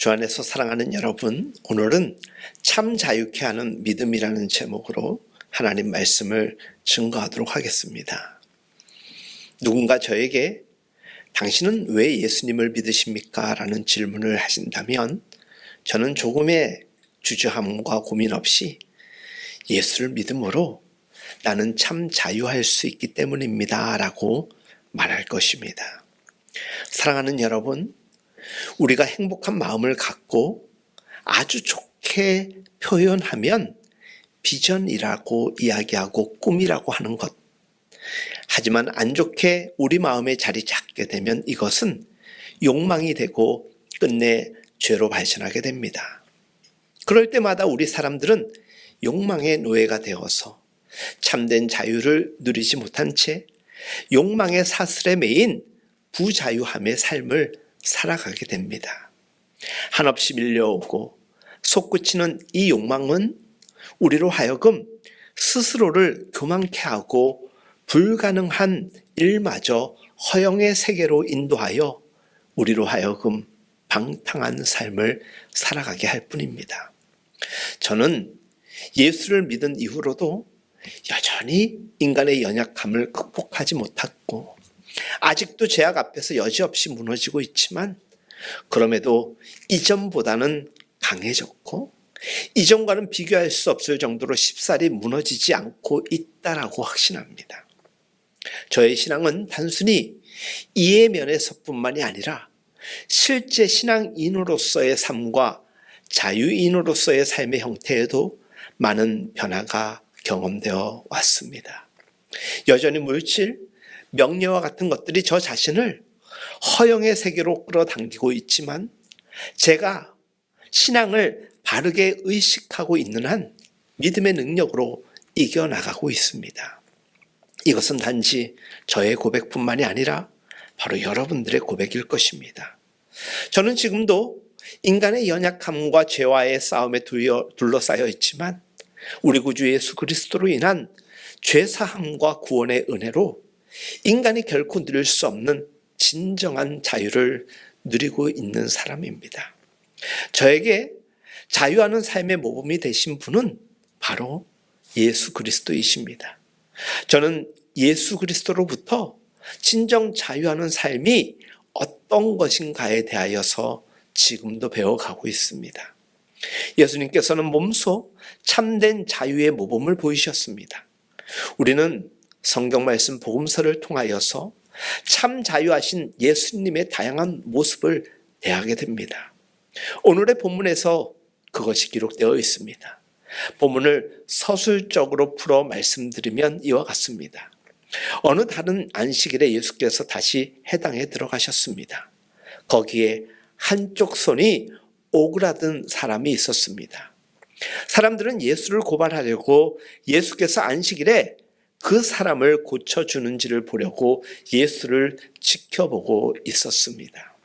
주 안에서 사랑하는 여러분, 오늘은 참 자유케 하는 믿음이라는 제목으로 하나님 말씀을 증거하도록 하겠습니다. 누군가 저에게 당신은 왜 예수님을 믿으십니까? 라는 질문을 하신다면 저는 조금의 주저함과 고민 없이 예수를 믿음으로 나는 참 자유할 수 있기 때문입니다 라고 말할 것입니다. 사랑하는 여러분, 우리가 행복한 마음을 갖고 아주 좋게 표현하면 비전이라고 이야기하고 꿈이라고 하는 것. 하지만 안 좋게 우리 마음에 자리 잡게 되면 이것은 욕망이 되고 끝내 죄로 발전하게 됩니다. 그럴 때마다 우리 사람들은 욕망의 노예가 되어서 참된 자유를 누리지 못한 채 욕망의 사슬에 매인 부자유함의 삶을 살아가게 됩니다. 한없이 밀려오고 솟구치는 이 욕망은 우리로 하여금 스스로를 교만케 하고 불가능한 일마저 허영의 세계로 인도하여 우리로 하여금 방탕한 삶을 살아가게 할 뿐입니다. 저는 예수를 믿은 이후로도 여전히 인간의 연약함을 극복하지 못했고 아직도 죄악 앞에서 여지없이 무너지고 있지만 그럼에도 이전보다는 강해졌고 이전과는 비교할 수 없을 정도로 쉽사리 무너지지 않고 있다라고 확신합니다. 저의 신앙은 단순히 이해 면에서뿐만이 아니라 실제 신앙인으로서의 삶과 자유인으로서의 삶의 형태에도 많은 변화가 경험되어 왔습니다. 여전히 물질, 명예와 같은 것들이 저 자신을 허영의 세계로 끌어당기고 있지만 제가 신앙을 바르게 의식하고 있는 한 믿음의 능력으로 이겨나가고 있습니다. 이것은 단지 저의 고백뿐만이 아니라 바로 여러분들의 고백일 것입니다. 저는 지금도 인간의 연약함과 죄와의 싸움에 둘러싸여 있지만 우리 구주 예수 그리스도로 인한 죄사함과 구원의 은혜로 인간이 결코 누릴 수 없는 진정한 자유를 누리고 있는 사람입니다. 저에게 자유하는 삶의 모범이 되신 분은 바로 예수 그리스도이십니다. 저는 예수 그리스도로부터 진정 자유하는 삶이 어떤 것인가에 대하여서 지금도 배워가고 있습니다. 예수님께서는 몸소 참된 자유의 모범을 보이셨습니다. 우리는 성경 말씀 복음서를 통하여서 참 자유하신 예수님의 다양한 모습을 대하게 됩니다. 오늘의 본문에서 그것이 기록되어 있습니다. 본문을 서술적으로 풀어 말씀드리면 이와 같습니다. 어느 다른 안식일에 예수께서 다시 해당에 들어가셨습니다. 거기에 한쪽 손이 오그라든 사람이 있었습니다. 사람들은 예수를 고발하려고 예수께서 안식일에 그 사람을 고쳐주는지를 보려고 예수를 지켜보고 있었습니다.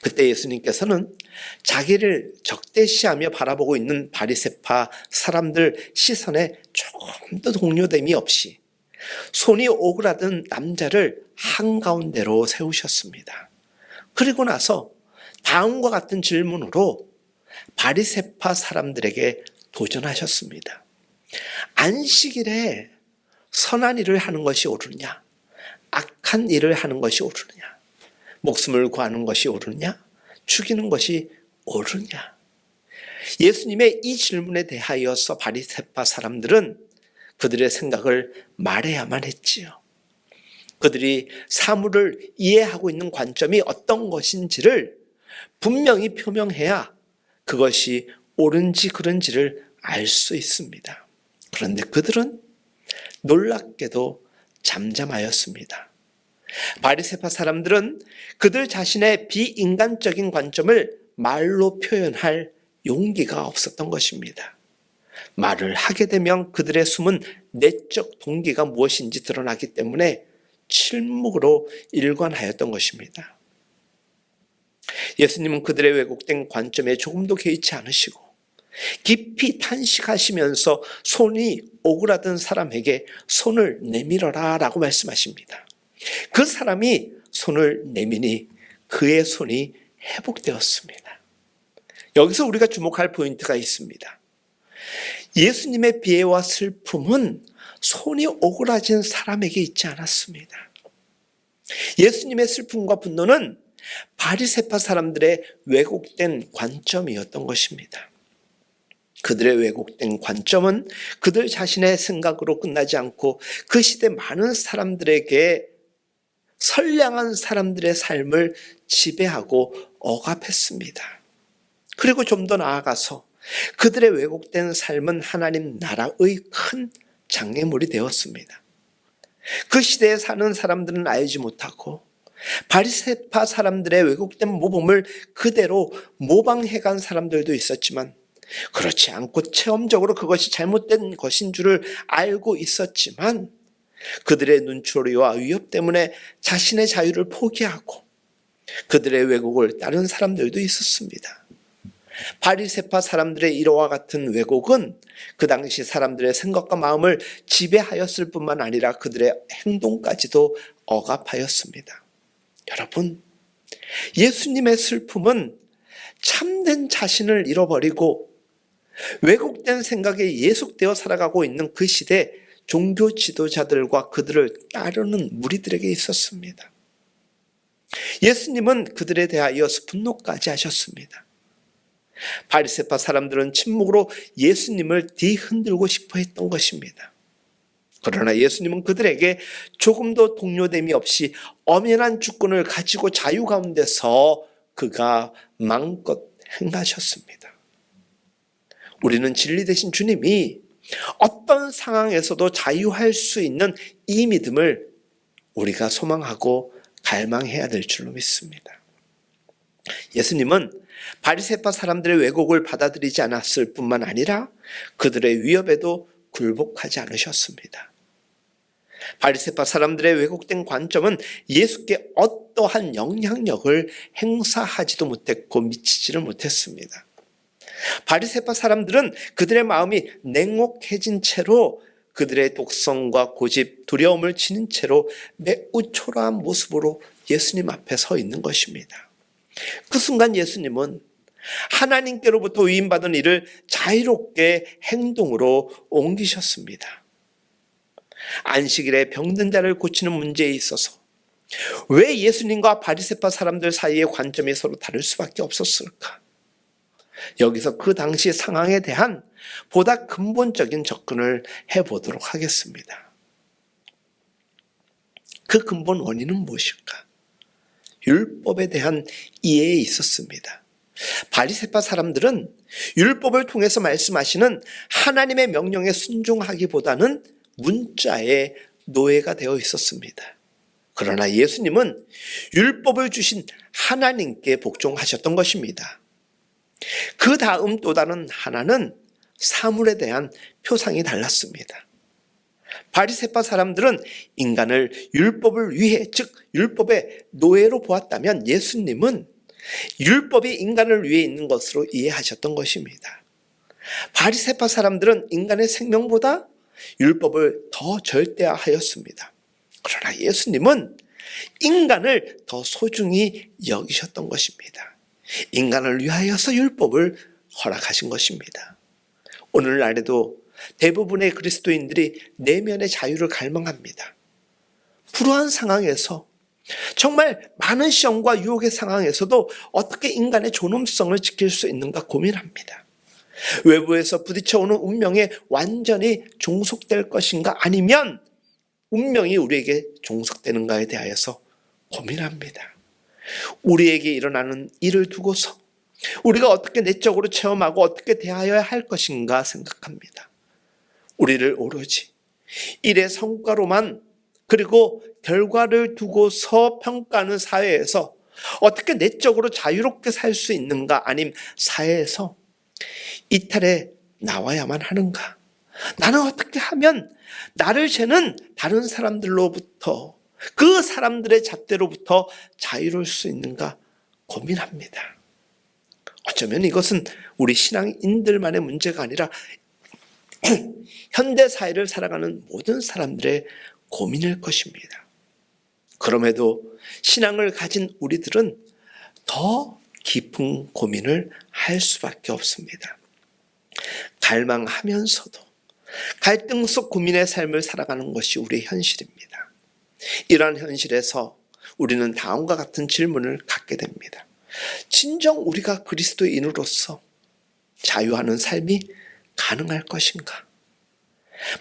그때 예수님께서는 자기를 적대시하며 바라보고 있는 바리새파 사람들 시선에 조금도 동요됨이 없이 손이 오그라든 남자를 한가운데로 세우셨습니다. 그리고 나서 다음과 같은 질문으로 바리새파 사람들에게 도전하셨습니다. 안식일에 선한 일을 하는 것이 옳으냐? 악한 일을 하는 것이 옳으냐? 목숨을 구하는 것이 옳으냐? 죽이는 것이 옳으냐? 예수님의 이 질문에 대하여서 바리새파 사람들은 그들의 생각을 말해야만 했지요. 그들이 사물을 이해하고 있는 관점이 어떤 것인지를 분명히 표명해야 그것이 옳은지 그른지를 알 수 있습니다. 그런데 그들은 놀랍게도 잠잠하였습니다. 바리새파 사람들은 그들 자신의 비인간적인 관점을 말로 표현할 용기가 없었던 것입니다. 말을 하게 되면 그들의 숨은 내적 동기가 무엇인지 드러나기 때문에 침묵으로 일관하였던 것입니다. 예수님은 그들의 왜곡된 관점에 조금도 개의치 않으시고 깊이 탄식하시면서 손이 오그라든 사람에게 손을 내밀어라 라고 말씀하십니다. 그 사람이 손을 내미니 그의 손이 회복되었습니다. 여기서 우리가 주목할 포인트가 있습니다. 예수님의 비애와 슬픔은 손이 오그라진 사람에게 있지 않았습니다. 예수님의 슬픔과 분노는 바리새파 사람들의 왜곡된 관점이었던 것입니다. 그들의 왜곡된 관점은 그들 자신의 생각으로 끝나지 않고 그 시대 많은 사람들에게 선량한 사람들의 삶을 지배하고 억압했습니다. 그리고 좀 더 나아가서 그들의 왜곡된 삶은 하나님 나라의 큰 장애물이 되었습니다. 그 시대에 사는 사람들은 알지 못하고 바리새파 사람들의 왜곡된 모범을 그대로 모방해간 사람들도 있었지만, 그렇지 않고 체험적으로 그것이 잘못된 것인 줄을 알고 있었지만 그들의 눈초리와 위협 때문에 자신의 자유를 포기하고 그들의 왜곡을 따른 사람들도 있었습니다. 바리새파 사람들의 이러와 같은 왜곡은 그 당시 사람들의 생각과 마음을 지배하였을 뿐만 아니라 그들의 행동까지도 억압하였습니다. 여러분, 예수님의 슬픔은 참된 자신을 잃어버리고 왜곡된 생각에 예속되어 살아가고 있는 그 시대 종교 지도자들과 그들을 따르는 무리들에게 있었습니다. 예수님은 그들에 대하여서 분노까지 하셨습니다. 바리새파 사람들은 침묵으로 예수님을 뒤흔들고 싶어 했던 것입니다. 그러나 예수님은 그들에게 조금도 동요됨이 없이 엄연한 주권을 가지고 자유 가운데서 그가 마음껏 행하셨습니다. 우리는 진리 되신 주님이 어떤 상황에서도 자유할 수 있는 이 믿음을 우리가 소망하고 갈망해야 될 줄로 믿습니다. 예수님은 바리새파 사람들의 왜곡을 받아들이지 않았을 뿐만 아니라 그들의 위협에도 굴복하지 않으셨습니다. 바리새파 사람들의 왜곡된 관점은 예수께 어떠한 영향력을 행사하지도 못했고 미치지를 못했습니다. 바리새파 사람들은 그들의 마음이 냉혹해진 채로 그들의 독성과 고집, 두려움을 지닌 채로 매우 초라한 모습으로 예수님 앞에 서 있는 것입니다. 그 순간 예수님은 하나님께로부터 위임받은 일을 자유롭게 행동으로 옮기셨습니다. 안식일에 병든 자를 고치는 문제에 있어서 왜 예수님과 바리새파 사람들 사이의 관점이 서로 다를 수밖에 없었을까? 여기서 그 당시 상황에 대한 보다 근본적인 접근을 해보도록 하겠습니다. 그 근본 원인은 무엇일까? 율법에 대한 이해에 있었습니다. 바리새파 사람들은 율법을 통해서 말씀하시는 하나님의 명령에 순종하기보다는 문자의 노예가 되어 있었습니다. 그러나 예수님은 율법을 주신 하나님께 복종하셨던 것입니다. 그 다음 또 다른 하나는 사물에 대한 표상이 달랐습니다. 바리새파 사람들은 인간을 율법을 위해, 즉 율법의 노예로 보았다면 예수님은 율법이 인간을 위해 있는 것으로 이해하셨던 것입니다. 바리새파 사람들은 인간의 생명보다 율법을 더 절대화하였습니다. 그러나 예수님은 인간을 더 소중히 여기셨던 것입니다. 인간을 위하여서 율법을 허락하신 것입니다. 오늘날에도 대부분의 그리스도인들이 내면의 자유를 갈망합니다. 불우한 상황에서, 정말 많은 시험과 유혹의 상황에서도 어떻게 인간의 존엄성을 지킬 수 있는가 고민합니다. 외부에서 부딪혀오는 운명에 완전히 종속될 것인가, 아니면 운명이 우리에게 종속되는가에 대하여서 고민합니다. 우리에게 일어나는 일을 두고서 우리가 어떻게 내적으로 체험하고 어떻게 대하여야 할 것인가 생각합니다. 우리를 오로지 일의 성과로만, 그리고 결과를 두고서 평가하는 사회에서 어떻게 내적으로 자유롭게 살 수 있는가, 아님 사회에서 이탈해 나와야만 하는가, 나는 어떻게 하면 나를 재는 다른 사람들로부터, 그 사람들의 잣대로부터 자유로울 수 있는가 고민합니다. 어쩌면 이것은 우리 신앙인들만의 문제가 아니라 현대 사회를 살아가는 모든 사람들의 고민일 것입니다. 그럼에도 신앙을 가진 우리들은 더 깊은 고민을 할 수밖에 없습니다. 갈망하면서도 갈등 속 고민의 삶을 살아가는 것이 우리의 현실입니다. 이러한 현실에서 우리는 다음과 같은 질문을 갖게 됩니다. 진정 우리가 그리스도인으로서 자유하는 삶이 가능할 것인가?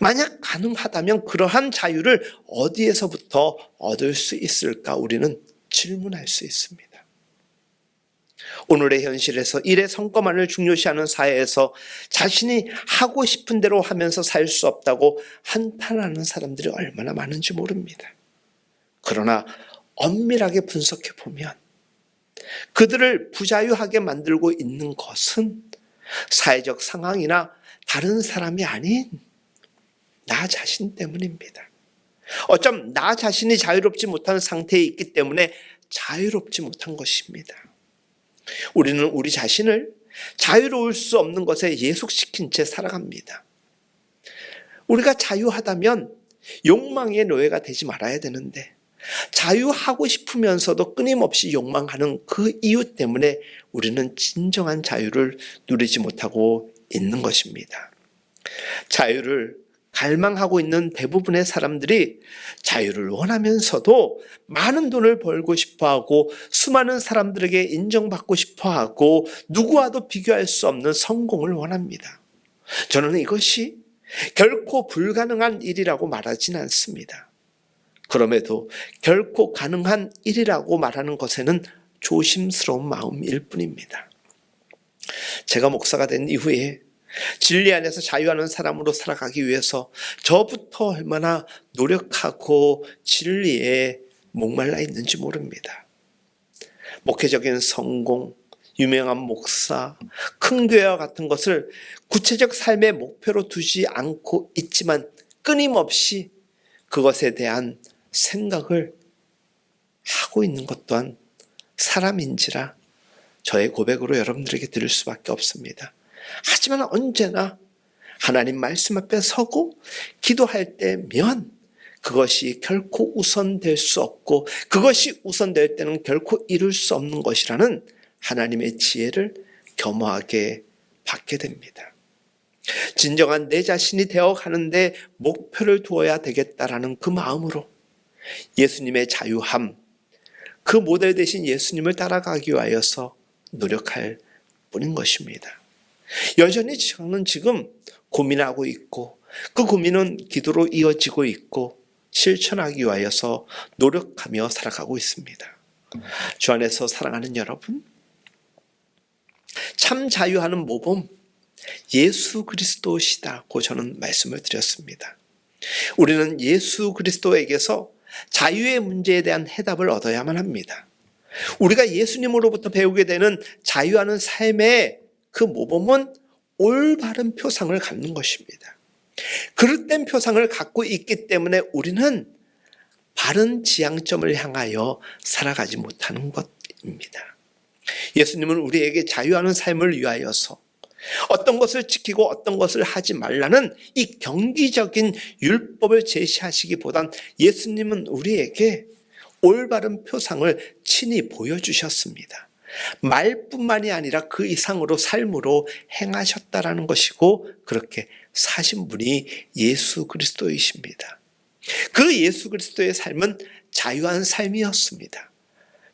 만약 가능하다면 그러한 자유를 어디에서부터 얻을 수 있을까? 우리는 질문할 수 있습니다. 오늘의 현실에서 일의 성과만을 중요시하는 사회에서 자신이 하고 싶은 대로 하면서 살 수 없다고 한탄하는 사람들이 얼마나 많은지 모릅니다. 그러나 엄밀하게 분석해 보면 그들을 부자유하게 만들고 있는 것은 사회적 상황이나 다른 사람이 아닌 나 자신 때문입니다. 어쩜 나 자신이 자유롭지 못한 상태에 있기 때문에 자유롭지 못한 것입니다. 우리는 우리 자신을 자유로울 수 없는 것에 예속시킨 채 살아갑니다. 우리가 자유하다면 욕망의 노예가 되지 말아야 되는데 자유하고 싶으면서도 끊임없이 욕망하는 그 이유 때문에 우리는 진정한 자유를 누리지 못하고 있는 것입니다. 자유를 갈망하고 있는 대부분의 사람들이 자유를 원하면서도 많은 돈을 벌고 싶어하고 수많은 사람들에게 인정받고 싶어하고 누구와도 비교할 수 없는 성공을 원합니다. 저는 이것이 결코 불가능한 일이라고 말하진 않습니다. 그럼에도 결코 가능한 일이라고 말하는 것에는 조심스러운 마음일 뿐입니다. 제가 목사가 된 이후에 진리 안에서 자유하는 사람으로 살아가기 위해서 저부터 얼마나 노력하고 진리에 목말라 있는지 모릅니다. 목회적인 성공, 유명한 목사, 큰 교회와 같은 것을 구체적 삶의 목표로 두지 않고 있지만 끊임없이 그것에 대한 생각을 하고 있는 것 또한 사람인지라 저의 고백으로 여러분들에게 드릴 수밖에 없습니다. 하지만 언제나 하나님 말씀 앞에 서고 기도할 때면 그것이 결코 우선될 수 없고 그것이 우선될 때는 결코 이룰 수 없는 것이라는 하나님의 지혜를 겸허하게 받게 됩니다. 진정한 내 자신이 되어가는데 목표를 두어야 되겠다라는 그 마음으로 예수님의 자유함, 그 모델 되신 예수님을 따라가기 위하여서 노력할 뿐인 것입니다. 여전히 저는 지금 고민하고 있고 그 고민은 기도로 이어지고 있고 실천하기 위하여서 노력하며 살아가고 있습니다. 주 안에서 사랑하는 여러분, 참 자유하는 모범 예수 그리스도시다고 저는 말씀을 드렸습니다. 우리는 예수 그리스도에게서 자유의 문제에 대한 해답을 얻어야만 합니다. 우리가 예수님으로부터 배우게 되는 자유하는 삶의 그 모범은 올바른 표상을 갖는 것입니다. 그릇된 표상을 갖고 있기 때문에 우리는 바른 지향점을 향하여 살아가지 못하는 것입니다. 예수님은 우리에게 자유하는 삶을 위하여서 어떤 것을 지키고 어떤 것을 하지 말라는 이 경기적인 율법을 제시하시기보단 예수님은 우리에게 올바른 표상을 친히 보여주셨습니다. 말뿐만이 아니라 그 이상으로 삶으로 행하셨다라는 것이고 그렇게 사신 분이 예수 그리스도이십니다. 그 예수 그리스도의 삶은 자유한 삶이었습니다.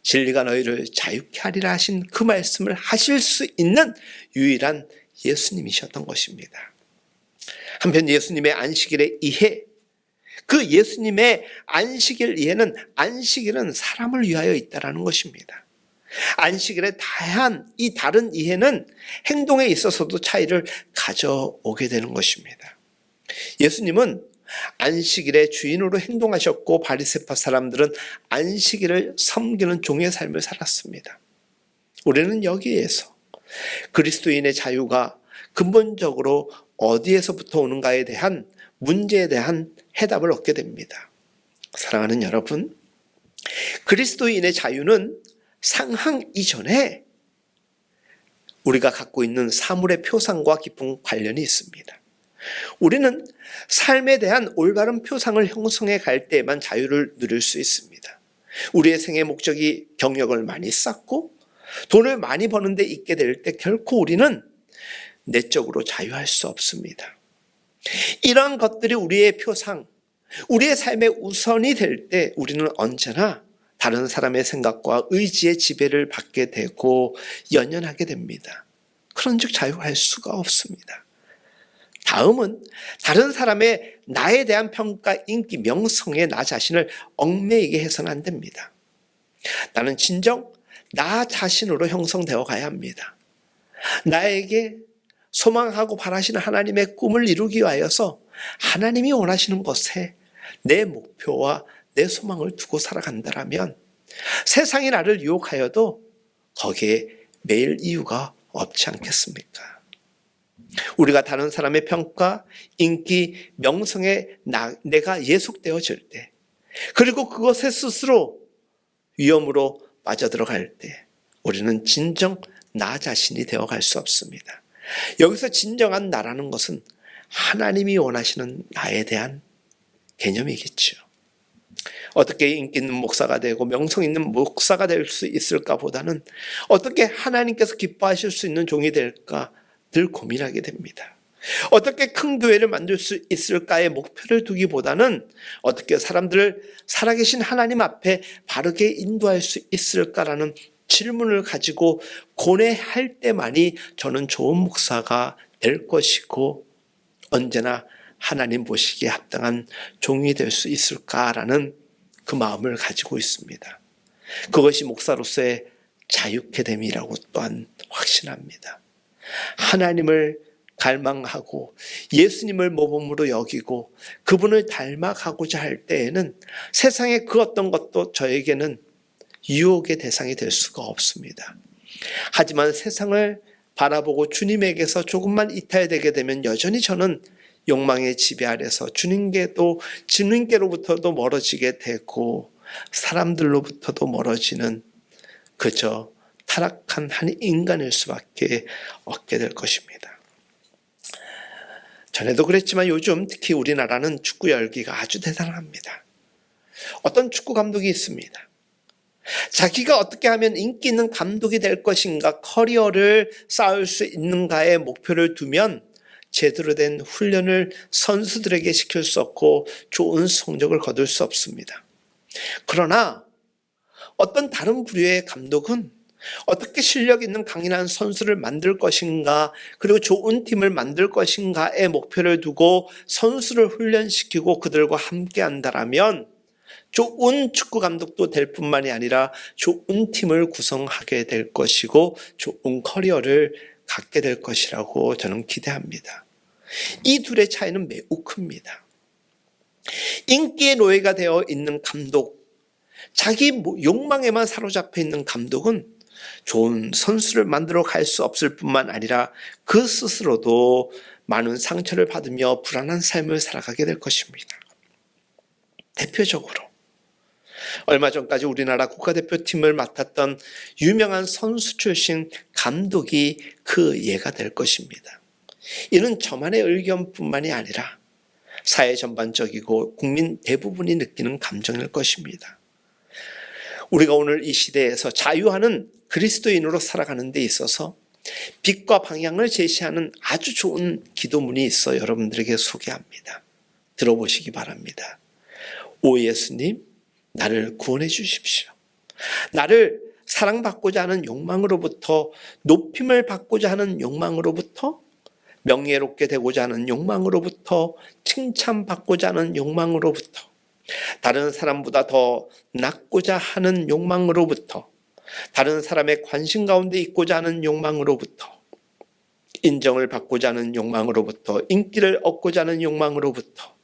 진리가 너희를 자유케 하리라 하신 그 말씀을 하실 수 있는 유일한 예수님이셨던 것입니다. 한편 예수님의 안식일의 이해, 그 예수님의 안식일 이해는 안식일은 사람을 위하여 있다는 것입니다. 안식일의 다양한 이 다른 이해는 행동에 있어서도 차이를 가져오게 되는 것입니다. 예수님은 안식일의 주인으로 행동하셨고 바리새파 사람들은 안식일을 섬기는 종의 삶을 살았습니다. 우리는 여기에서 그리스도인의 자유가 근본적으로 어디에서부터 오는가에 대한 문제에 대한 해답을 얻게 됩니다. 사랑하는 여러분, 그리스도인의 자유는 상항 이전에 우리가 갖고 있는 사물의 표상과 깊은 관련이 있습니다. 우리는 삶에 대한 올바른 표상을 형성해 갈 때에만 자유를 누릴 수 있습니다. 우리의 생애 목적이 경력을 많이 쌓고 돈을 많이 버는 데 있게 될 때 결코 우리는 내적으로 자유할 수 없습니다. 이런 것들이 우리의 표상, 우리의 삶의 우선이 될 때 우리는 언제나 다른 사람의 생각과 의지의 지배를 받게 되고 연연하게 됩니다. 그런즉 자유할 수가 없습니다. 다음은 다른 사람의 나에 대한 평가, 인기, 명성에 나 자신을 얽매이게 해서는 안 됩니다. 나는 진정 나 자신으로 형성되어 가야 합니다. 나에게 소망하고 바라시는 하나님의 꿈을 이루기 위하여서 하나님이 원하시는 것에 내 목표와 내 소망을 두고 살아간다면 세상이 나를 유혹하여도 거기에 매일 이유가 없지 않겠습니까? 우리가 다른 사람의 평가, 인기, 명성에 내가 예속되어질 때, 그리고 그것에 스스로 위험으로 빠져들어갈 때 우리는 진정 나 자신이 되어갈 수 없습니다. 여기서 진정한 나라는 것은 하나님이 원하시는 나에 대한 개념이겠죠. 어떻게 인기 있는 목사가 되고 명성 있는 목사가 될 수 있을까 보다는 어떻게 하나님께서 기뻐하실 수 있는 종이 될까 늘 고민하게 됩니다. 어떻게 큰 교회를 만들 수 있을까의 목표를 두기보다는 어떻게 사람들을 살아계신 하나님 앞에 바르게 인도할 수 있을까라는 질문을 가지고 고뇌할 때만이 저는 좋은 목사가 될 것이고 언제나 하나님 보시기에 합당한 종이 될 수 있을까라는 그 마음을 가지고 있습니다. 그것이 목사로서의 자유케 됨이라고 또한 확신합니다. 하나님을 갈망하고 예수님을 모범으로 여기고 그분을 닮아가고자 할 때에는 세상의 그 어떤 것도 저에게는 유혹의 대상이 될 수가 없습니다. 하지만 세상을 바라보고 주님에게서 조금만 이탈되게 되면 여전히 저는 욕망의 지배 아래서 주님께로부터도 멀어지게 되고 사람들로부터도 멀어지는 그저 타락한 한 인간일 수밖에 없게 될 것입니다. 전에도 그랬지만 요즘 특히 우리나라는 축구 열기가 아주 대단합니다. 어떤 축구 감독이 있습니다. 자기가 어떻게 하면 인기 있는 감독이 될 것인가, 커리어를 쌓을 수 있는가의 목표를 두면 제대로 된 훈련을 선수들에게 시킬 수 없고 좋은 성적을 거둘 수 없습니다. 그러나 어떤 다른 부류의 감독은 어떻게 실력 있는 강인한 선수를 만들 것인가, 그리고 좋은 팀을 만들 것인가의 목표를 두고 선수를 훈련시키고 그들과 함께 한다면 좋은 축구 감독도 될 뿐만이 아니라 좋은 팀을 구성하게 될 것이고 좋은 커리어를 갖게 될 것이라고 저는 기대합니다. 이 둘의 차이는 매우 큽니다. 인기의 노예가 되어 있는 감독, 자기 욕망에만 사로잡혀 있는 감독은 좋은 선수를 만들어 갈 수 없을 뿐만 아니라 그 스스로도 많은 상처를 받으며 불안한 삶을 살아가게 될 것입니다. 대표적으로 얼마 전까지 우리나라 국가대표팀을 맡았던 유명한 선수 출신 감독이 그 예가 될 것입니다. 이는 저만의 의견뿐만이 아니라 사회 전반적이고 국민 대부분이 느끼는 감정일 것입니다. 우리가 오늘 이 시대에서 자유하는 그리스도인으로 살아가는 데 있어서 빛과 방향을 제시하는 아주 좋은 기도문이 있어 여러분들에게 소개합니다. 들어보시기 바랍니다. 오 예수님, 나를 구원해 주십시오. 나를 사랑받고자 하는 욕망으로부터, 높임을 받고자 하는 욕망으로부터, 명예롭게 되고자 하는 욕망으로부터, 칭찬받고자 하는 욕망으로부터, 다른 사람보다 더 낫고자 하는 욕망으로부터, 다른 사람의 관심 가운데 있고자 하는 욕망으로부터, 인정을 받고자 하는 욕망으로부터, 인기를 얻고자 하는 욕망으로부터,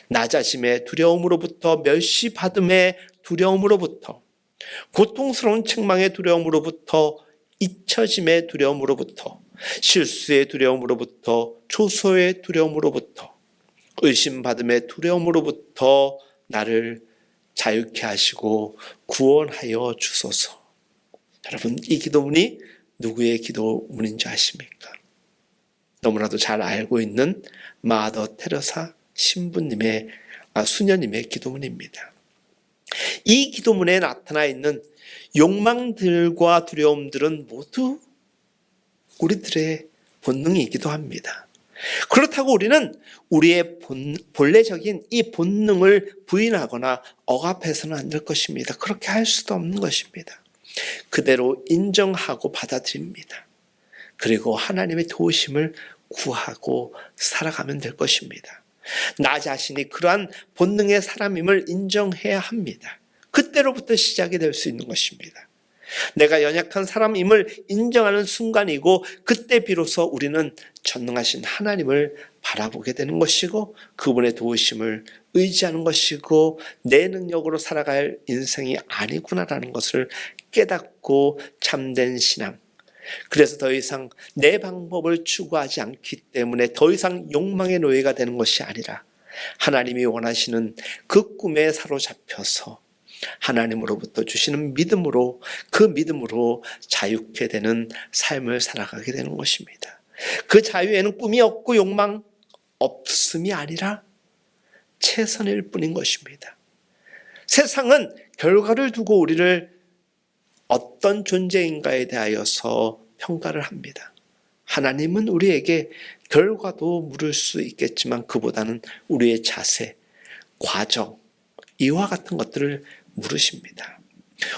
나 자신의 두려움으로부터, 멸시받음의 두려움으로부터, 고통스러운 책망의 두려움으로부터, 잊혀짐의 두려움으로부터, 실수의 두려움으로부터, 초소의 두려움으로부터, 의심받음의 두려움으로부터 나를 자유케 하시고 구원하여 주소서. 여러분, 이 기도문이 누구의 기도문인지 아십니까? 너무나도 잘 알고 있는 마더 테레사 신부님의 수녀님의 기도문입니다. 이 기도문에 나타나 있는 욕망들과 두려움들은 모두 우리들의 본능이기도 합니다. 그렇다고 우리는 우리의 본래적인 이 본능을 부인하거나 억압해서는 안 될 것입니다. 그렇게 할 수도 없는 것입니다. 그대로 인정하고 받아들입니다. 그리고 하나님의 도우심을 구하고 살아가면 될 것입니다. 나 자신이 그러한 본능의 사람임을 인정해야 합니다. 그때로부터 시작이 될 수 있는 것입니다. 내가 연약한 사람임을 인정하는 순간이고 그때 비로소 우리는 전능하신 하나님을 바라보게 되는 것이고 그분의 도우심을 의지하는 것이고 내 능력으로 살아갈 인생이 아니구나라는 것을 깨닫고 참된 신앙. 그래서 더 이상 내 방법을 추구하지 않기 때문에 더 이상 욕망의 노예가 되는 것이 아니라 하나님이 원하시는 그 꿈에 사로잡혀서 하나님으로부터 주시는 믿음으로 그 믿음으로 자유케 되는 삶을 살아가게 되는 것입니다. 그 자유에는 꿈이 없고 욕망 없음이 아니라 최선일 뿐인 것입니다. 세상은 결과를 두고 우리를 어떤 존재인가에 대하여서 평가를 합니다. 하나님은 우리에게 결과도 물을 수 있겠지만 그보다는 우리의 자세, 과정, 이와 같은 것들을 물으십니다.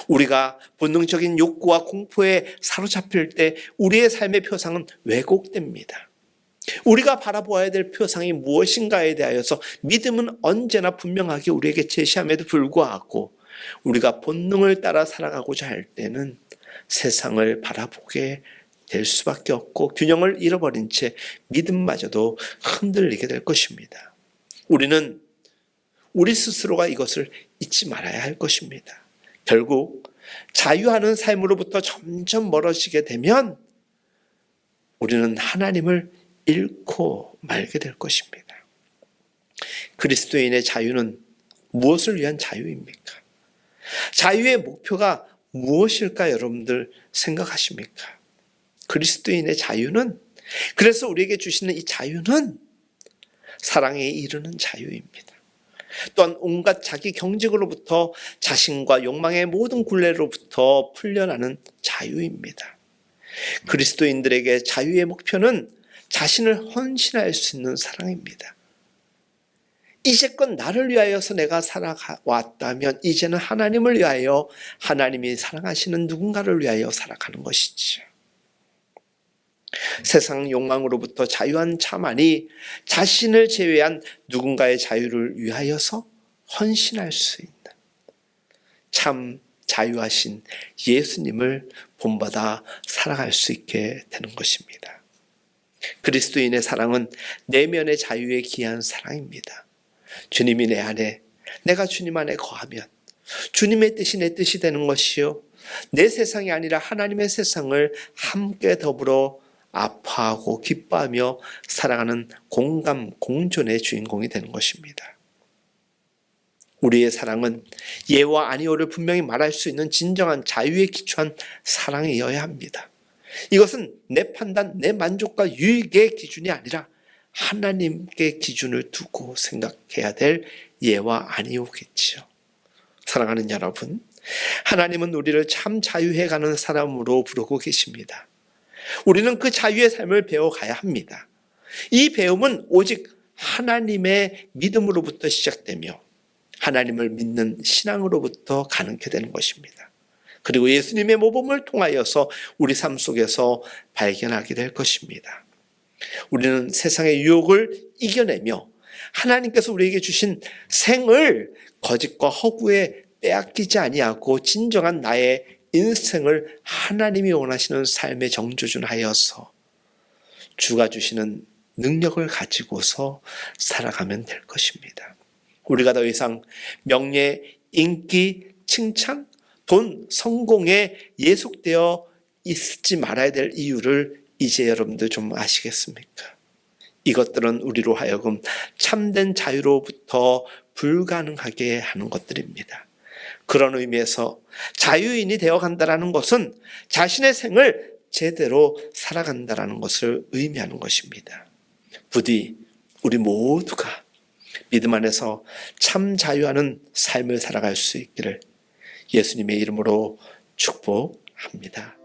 우리가 본능적인 욕구와 공포에 사로잡힐 때 우리의 삶의 표상은 왜곡됩니다. 우리가 바라보아야 될 표상이 무엇인가에 대하여서 믿음은 언제나 분명하게 우리에게 제시함에도 불구하고 우리가 본능을 따라 살아가고자 할 때는 세상을 바라보게 될 수밖에 없고 균형을 잃어버린 채 믿음마저도 흔들리게 될 것입니다. 우리는 우리 스스로가 이것을 잊지 말아야 할 것입니다. 결국 자유하는 삶으로부터 점점 멀어지게 되면 우리는 하나님을 잃고 말게 될 것입니다. 그리스도인의 자유는 무엇을 위한 자유입니까? 자유의 목표가 무엇일까 여러분들 생각하십니까? 그리스도인의 자유는 그래서 우리에게 주시는 이 자유는 사랑에 이르는 자유입니다. 또한 온갖 자기 경직으로부터 자신과 욕망의 모든 굴레로부터 풀려나는 자유입니다. 그리스도인들에게 자유의 목표는 자신을 헌신할 수 있는 사랑입니다. 이제껏 나를 위하여서 내가 살아왔다면 이제는 하나님을 위하여 하나님이 사랑하시는 누군가를 위하여 살아가는 것이지요. 세상 욕망으로부터 자유한 자만이 자신을 제외한 누군가의 자유를 위하여서 헌신할 수 있는 참 자유하신 예수님을 본받아 살아갈 수 있게 되는 것입니다. 그리스도인의 사랑은 내면의 자유에 기한 사랑입니다. 주님이 내 안에, 내가 주님 안에 거하면 주님의 뜻이 내 뜻이 되는 것이요 내 세상이 아니라 하나님의 세상을 함께 더불어 아파하고 기뻐하며 살아가는 공감, 공존의 주인공이 되는 것입니다. 우리의 사랑은 예와 아니오를 분명히 말할 수 있는 진정한 자유에 기초한 사랑이어야 합니다. 이것은 내 판단, 내 만족과 유익의 기준이 아니라 하나님께 기준을 두고 생각해야 될 예와 아니오겠지요. 사랑하는 여러분, 하나님은 우리를 참 자유해가는 사람으로 부르고 계십니다. 우리는 그 자유의 삶을 배워가야 합니다. 이 배움은 오직 하나님의 믿음으로부터 시작되며 하나님을 믿는 신앙으로부터 가능케 되는 것입니다. 그리고 예수님의 모범을 통하여서 우리 삶 속에서 발견하게 될 것입니다. 우리는 세상의 유혹을 이겨내며 하나님께서 우리에게 주신 생을 거짓과 허구에 빼앗기지 아니하고 진정한 나의 인생을 하나님이 원하시는 삶의 정조준하여서 주가 주시는 능력을 가지고서 살아가면 될 것입니다. 우리가 더 이상 명예, 인기, 칭찬, 돈, 성공에 예속되어 있지 말아야 될 이유를 이제 여러분들 좀 아시겠습니까? 이것들은 우리로 하여금 참된 자유로부터 불가능하게 하는 것들입니다. 그런 의미에서 자유인이 되어간다는 것은 자신의 생을 제대로 살아간다는 것을 의미하는 것입니다. 부디 우리 모두가 믿음 안에서 참 자유하는 삶을 살아갈 수 있기를 예수님의 이름으로 축복합니다.